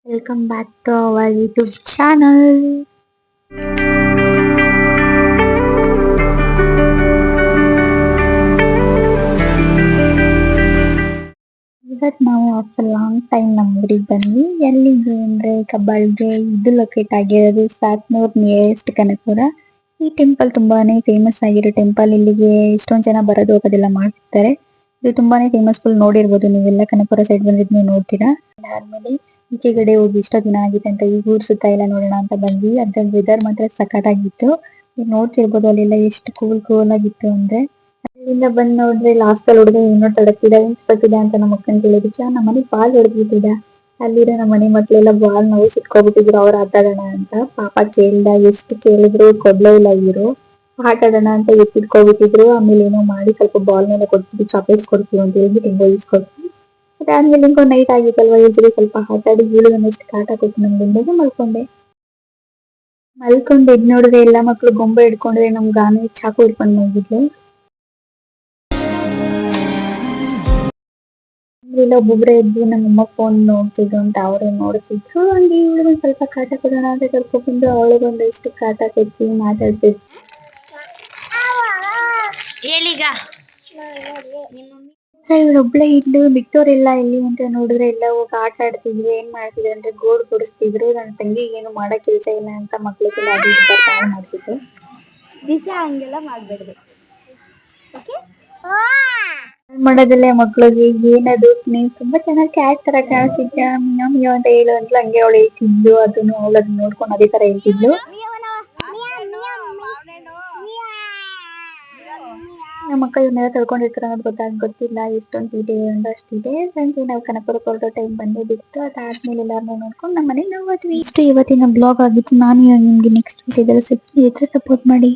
Welcome back to our YouTube channel. ಇವತ್ತು ನಾವು after long time ನಮ್ಮ ಊರಿಗೆ ಬಂದ್ವಿ. ಎಲ್ಲಿಗೆ ಅಂದ್ರೆ ಕಬ್ಬಾಳ್ಗೆ ಇದು ಲೊಕೇಟ್ ಆಗಿರೋದು ಸಾತ್ನೂರ್ ನಿಯರೆಸ್ಟ್ ಕನಕಪುರ. ಈ ಟೆಂಪಲ್ ತುಂಬಾನೇ ಫೇಮಸ್ ಆಗಿರೋ ಟೆಂಪಲ್. ಇಲ್ಲಿಗೆ ಎಷ್ಟೊಂದ್ ಜನ ಬರೋದು ಹೋಗೋದೆಲ್ಲ ಮಾಡ್ತಿರ್ತಾರೆ. ಇದು ತುಂಬಾನೇ ಫೇಮಸ್. ಫುಲ್ ನೋಡಿರ್ಬೋದು ನೀವೆಲ್ಲ ಕನಕಪುರ ಸೈಡ್ ಬಂದಿದ್ ನೀವು ನೋಡ್ತೀರಾ. ಆದ್ಮೇಲೆ ಈಚೆಗಡೆ ಹೋಗಿ ಇಷ್ಟ ದಿನ ಆಗಿದೆ ಅಂತ ಈ ಊರ್ ಸುತ್ತ ಎಲ್ಲ ನೋಡೋಣ ಅಂತ ಬಂದ್ವಿ. ಅದ್ರಲ್ಲಿ ವೆದರ್ ಮಾತ್ರ ಸಖತ್ತಾಗಿತ್ತು. ನೀವು ನೋಡ್ತಿರ್ಬೋದು ಅಲ್ಲೆಲ್ಲ ಎಷ್ಟು ಕೂಲ್ ಆಗಿತ್ತು ಅಂದ್ರೆ. ಅಲ್ಲಿಂದ ಬಂದ್ ನೋಡಿದ್ರೆ ಲಾಸ್ಟ್ ಅಲ್ಲಿ ಹುಡುಗ ಏನೋ ತಡಕ್ತಿದ ಬರ್ತಿದೆ ಅಂತ ನಮ್ಮ ಅಕ್ಕನ್ ಕೇಳಿದಕ್ಕೆ ನಮ್ಮ ಮನೆ ಬಾಲ್ ಹೊಡೆದ್ಬಿಟ್ಟಿದ. ಅಲ್ಲಿರೋ ನಮ್ಮ ಮನೆ ಮಕ್ಳೆಲ್ಲ ಬಾಲ್ ನಾವು ಸಿಕ್ಕೋಬಿಟ್ಟಿದ್ರು ಅವ್ರ ಆಟ ಆಡೋಣ ಅಂತ. ಪಾಪ ಕೇಳ್ದ, ಎಷ್ಟು ಕೇಳಿದ್ರು ಕೊಡ್ಲೇ ಇಲ್ಲ ಇವರು. ಆಟ ಆಡೋಣ ಅಂತ ಎತ್ತಿಟ್ಕೊಬಿಟ್ಟಿದ್ರು. ಆಮೇಲೆ ಏನೋ ಮಾಡಿ ಸ್ವಲ್ಪ ಬಾಲ್ ಮೇಲೆ ಕೊಟ್ಬಿಟ್ಟು ಚಾಕ್ಲೇಟ್ಸ್ ಕೊಡ್ತೀವಿ ಅಂತ ಹೇಳ್ಬಿಟ್ಟು ಹೆಂಗೋ ಈಸ್ಕೊಟ್ವಿ. ಅದಾದ್ಮೇಲೆ ಇಂಕೊ ನೈಟ್ ಆಗಿತ್ತಲ್ವಾ, ಯೂಶಲಿ ಸ್ವಲ್ಪ ಆಟ ಆಡಿ ಬೀಳುವ ಎಷ್ಟು ಕಾಟ ಕೊಟ್ಟು ನಂಗೆ ಮಲ್ಕೊಂಡೆ. ಎದ್ ನೋಡಿದ್ರೆ ಎಲ್ಲಾ ಮಕ್ಳು ಗೊಂಬೆ ಹಿಡ್ಕೊಂಡ್ರೆ ನಮ್ ಗಾನ ಚಾಕು ಹಿಡ್ಕೊಂಡ್ ಹೋಗಿದ್ಲು. ಇಲ್ಲ ಒಬ್ಬೊಬ್ರೆ ಎದ್ದು ನಮ್ಮಮ್ಮ ಫೋನ್ ನೋಡ್ತಿದ್ರು ಅಂತ ಅವ್ರೇ ನೋಡ್ತಿದ್ರು. ಹಂಗೆ ಇವಳು ಒಂದ್ ಸ್ವಲ್ಪ ಕಾಟ ಕೊಡೋಣ ಅಂತ ಕರ್ಕೊಂಡ್ಬಂದು ಅವಳಿಗೊಂದು ಎಷ್ಟು ಕಾಟ ಕೊಟ್ಟು ಮಾತಾಡ್ತಿದ್ರು. ಇವಳೊಬ್ಳೆ ಇದ್ಲು, ಬಿಟ್ಟೋರೆಲ್ಲ ಇಲ್ಲಿ ಅಂತ ನೋಡಿದ್ರೆ ಎಲ್ಲ ಹೋಗಿ ಆಟ ಆಡ್ತಿದ್ರು. ಏನ್ ಮಾಡ್ತಿದ್ರು ಅಂದ್ರೆ ಗೋಡ್ ಕೊಡಿಸ್ತಿದ್ರು. ನನ್ನ ತಂಗಿಗೆ ಏನು ಮಾಡೋ ಕೆಲಸ ಇಲ್ಲ ಅಂತ ಮಕ್ಳಿಗೆಲ್ಲ ಅದು ಬರ್ತಾನೆ ಮಾಡ್ತಿದ್ರು. ದಿಶಾ ಹಂಗೆಲ್ಲ ಮಾಡ್ಬೇಡ್ದು ಮಾಡೋದಲ್ಲೇ ಮಕ್ಳಿಗೆ ಏನದು ನೀನ್ ತುಂಬಾ ಚೆನ್ನಾಗಿ ಕ್ಯಾಟ್ ತರ ಕಾಣಿಸ್ತಿದ್ಯಾ ಮಿಯೋ ಮಿಯೋ ಅಂತ ಹೇಳು ಅಂತ ಹಂಗೆ ಅವಳು ಹೇಳ್ತಿದ್ಲು. ಅದನ್ನು ಅವಳು ಅದನ್ನ ನೋಡ್ಕೊಂಡು ಅದೇ ತರ ಹೇಳ್ತಿದ್ಲು. ನಮ್ಮ ಅಕ್ಕ ಇವನ್ನೆಲ್ಲ ತಳ್ಕೊಂಡಿರ್ತಾರೆ ಅನ್ನೋದು ಗೊತ್ತಿಲ್ಲ. ಎಷ್ಟೊಂದು ತೀಟೆ ಅಂತ ಅಷ್ಟಿದೆ. ಸಂಜೆ ನಾವು ಕನಕಪುರ ಹೊರಡೋ ಟೈಮ್ ಬಂದೇ ಬಿಡ್ತು. ಅದಾದ್ಮೇಲೆ ಎಲ್ಲಾರನ್ನೂ ನೋಡ್ಕೊಂಡು ನಮ್ಮ ಮನೆಗೆ ನಾವು ಹೋದ್ವಿ. ಇಷ್ಟು ಇವತ್ತಿನ ಬ್ಲಾಗ್ ಆಗಿತ್ತು. ನಾನು ನಿಮ್ಗೆ ನೆಕ್ಸ್ಟ್ ವಿಡಿಯೋದಲ್ಲಿ ಸಿಗ್ತೀನಿ. ಸಪೋರ್ಟ್ ಮಾಡಿ.